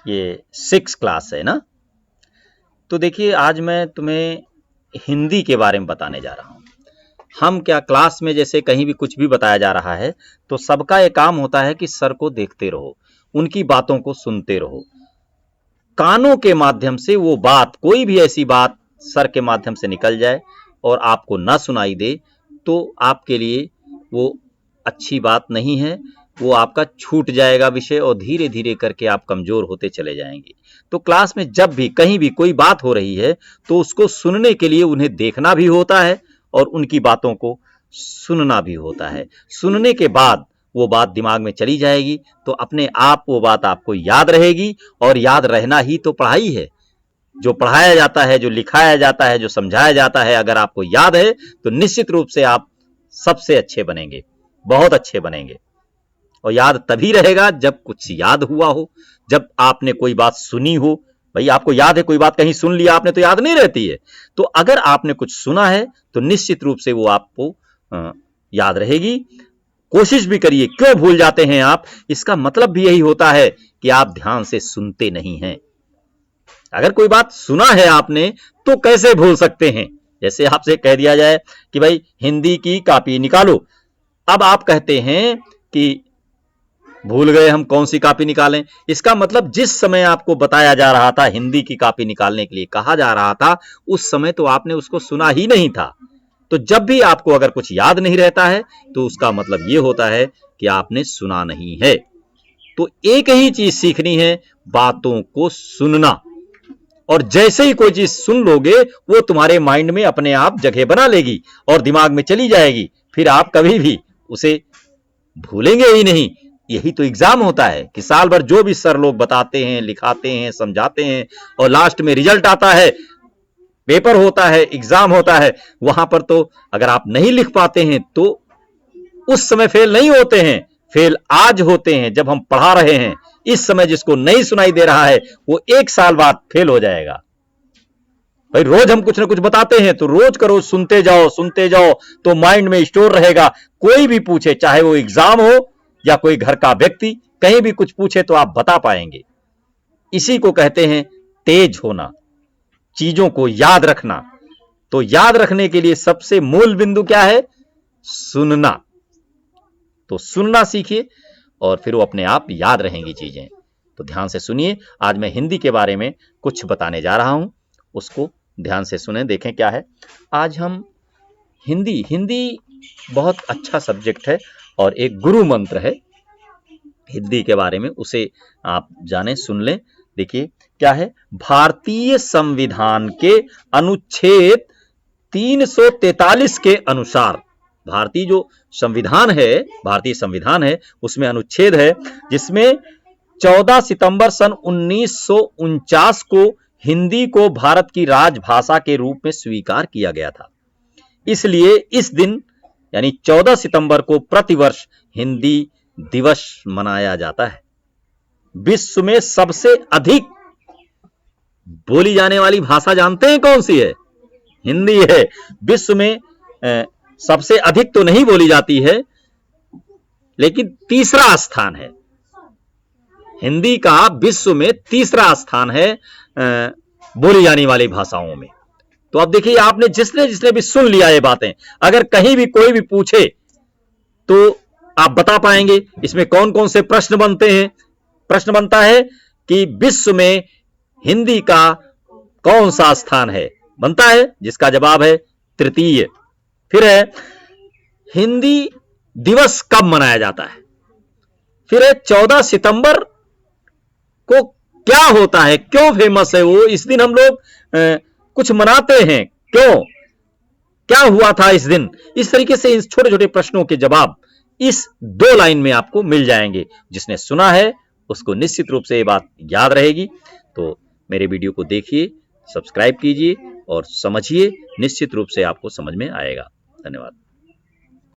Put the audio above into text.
ये 6 क्लास है ना। तो देखिए आज मैं तुम्हें हिंदी के बारे में बताने जा रहा हूँ। हम क्या क्लास में जैसे कहीं भी कुछ भी बताया जा रहा है तो सबका ये काम होता है कि सर को देखते रहो, उनकी बातों को सुनते रहो, कानों के माध्यम से वो बात, कोई भी ऐसी बात सर के माध्यम से निकल जाए और आपको ना सुनाई दे तो आपके लिए वो अच्छी बात नहीं है, वो आपका छूट जाएगा विषय और धीरे धीरे करके आप कमजोर होते चले जाएंगे। तो क्लास में जब भी कहीं भी कोई बात हो रही है तो उसको सुनने के लिए उन्हें देखना भी होता है और उनकी बातों को सुनना भी होता है। सुनने के बाद वो बात दिमाग में चली जाएगी तो अपने आप वो बात आपको याद रहेगी और याद रहना ही तो पढ़ाई है। जो पढ़ाया जाता है, जो लिखाया जाता है, जो समझाया जाता है, अगर आपको याद है तो निश्चित रूप से आप सबसे अच्छे बनेंगे, बहुत अच्छे बनेंगे। और याद तभी रहेगा जब कुछ याद हुआ हो, जब आपने कोई बात सुनी हो। भाई आपको याद है कोई बात कहीं सुन लिया आपने तो याद नहीं रहती है। तो अगर आपने कुछ सुना है तो निश्चित रूप से वो आपको याद रहेगी। कोशिश भी करिए, क्यों भूल जाते हैं आप, इसका मतलब भी यही होता है कि आप ध्यान से सुनते नहीं हैं। अगर कोई बात सुना है आपने तो कैसे भूल सकते हैं। जैसे आपसे कह दिया जाए कि भाई हिंदी की कॉपी निकालो, अब आप कहते हैं कि भूल गए हम कौन सी कॉपी निकालें। इसका मतलब जिस समय आपको बताया जा रहा था, हिंदी की कॉपी निकालने के लिए कहा जा रहा था, उस समय तो आपने उसको सुना ही नहीं था। तो जब भी आपको अगर कुछ याद नहीं रहता है तो उसका मतलब यह होता है कि आपने सुना नहीं है। तो एक ही चीज सीखनी है, बातों को सुनना। और जैसे ही कोई चीज सुन लोगे वो तुम्हारे माइंड में अपने आप जगह बना लेगी और दिमाग में चली जाएगी, फिर आप कभी भी उसे भूलेंगे ही नहीं। यही तो एग्जाम होता है कि साल भर जो भी सर लोग बताते हैं, लिखाते हैं, समझाते हैं और लास्ट में रिजल्ट आता है, पेपर होता है, एग्जाम होता है, वहां पर तो अगर आप नहीं लिख पाते हैं तो उस समय फेल नहीं होते हैं, फेल आज होते हैं जब हम पढ़ा रहे हैं। इस समय जिसको नहीं सुनाई दे रहा है वो 1 साल बाद फेल हो जाएगा। भाई रोज हम कुछ ना कुछ बताते हैं तो रोज का रोज सुनते जाओ तो माइंड में स्टोर रहेगा। कोई भी पूछे, चाहे वो एग्जाम हो या कोई घर का व्यक्ति कहीं भी कुछ पूछे तो आप बता पाएंगे। इसी को कहते हैं तेज होना, चीजों को याद रखना। तो याद रखने के लिए सबसे मूल बिंदु क्या है? सुनना। तो सुनना सीखिए और फिर वो अपने आप याद रहेंगी चीजें। तो ध्यान से सुनिए, आज मैं हिंदी के बारे में कुछ बताने जा रहा हूं, उसको ध्यान से सुने, देखें क्या है। आज हम हिंदी बहुत अच्छा सब्जेक्ट है और एक गुरु मंत्र है हिंदी के बारे में, उसे आप जाने, सुन लें। देखिए क्या है, भारतीय संविधान के अनुच्छेद 343 के अनुसार, भारतीय जो संविधान है, भारतीय संविधान है, उसमें अनुच्छेद है जिसमें 14 सितंबर सन 1949 को हिंदी को भारत की राजभाषा के रूप में स्वीकार किया गया था। इसलिए इस दिन यानी 14 सितंबर को प्रतिवर्ष हिंदी दिवस मनाया जाता है। विश्व में सबसे अधिक बोली जाने वाली भाषा जानते हैं कौन सी है? हिंदी है। विश्व में सबसे अधिक तो नहीं बोली जाती है, लेकिन तीसरा स्थान है हिंदी का। विश्व में तीसरा स्थान है बोली जाने वाली भाषाओं में। तो अब देखिए, आपने जिसने भी सुन लिया ये बातें, अगर कहीं भी कोई भी पूछे तो आप बता पाएंगे इसमें कौन कौन से प्रश्न बनते हैं। प्रश्न बनता है कि विश्व में हिंदी का कौन सा स्थान है, बनता है जिसका जवाब है तृतीय। फिर है हिंदी दिवस कब मनाया जाता है। फिर है 14 सितंबर को क्या होता है, क्यों फेमस है वो, इस दिन हम लोग कुछ मनाते हैं क्यों, क्या हुआ था इस दिन। इस तरीके से इन छोटे छोटे प्रश्नों के जवाब इस 2 लाइन में आपको मिल जाएंगे। जिसने सुना है उसको निश्चित रूप से ये बात याद रहेगी। तो मेरे वीडियो को देखिए, सब्सक्राइब कीजिए और समझिए, निश्चित रूप से आपको समझ में आएगा। धन्यवाद।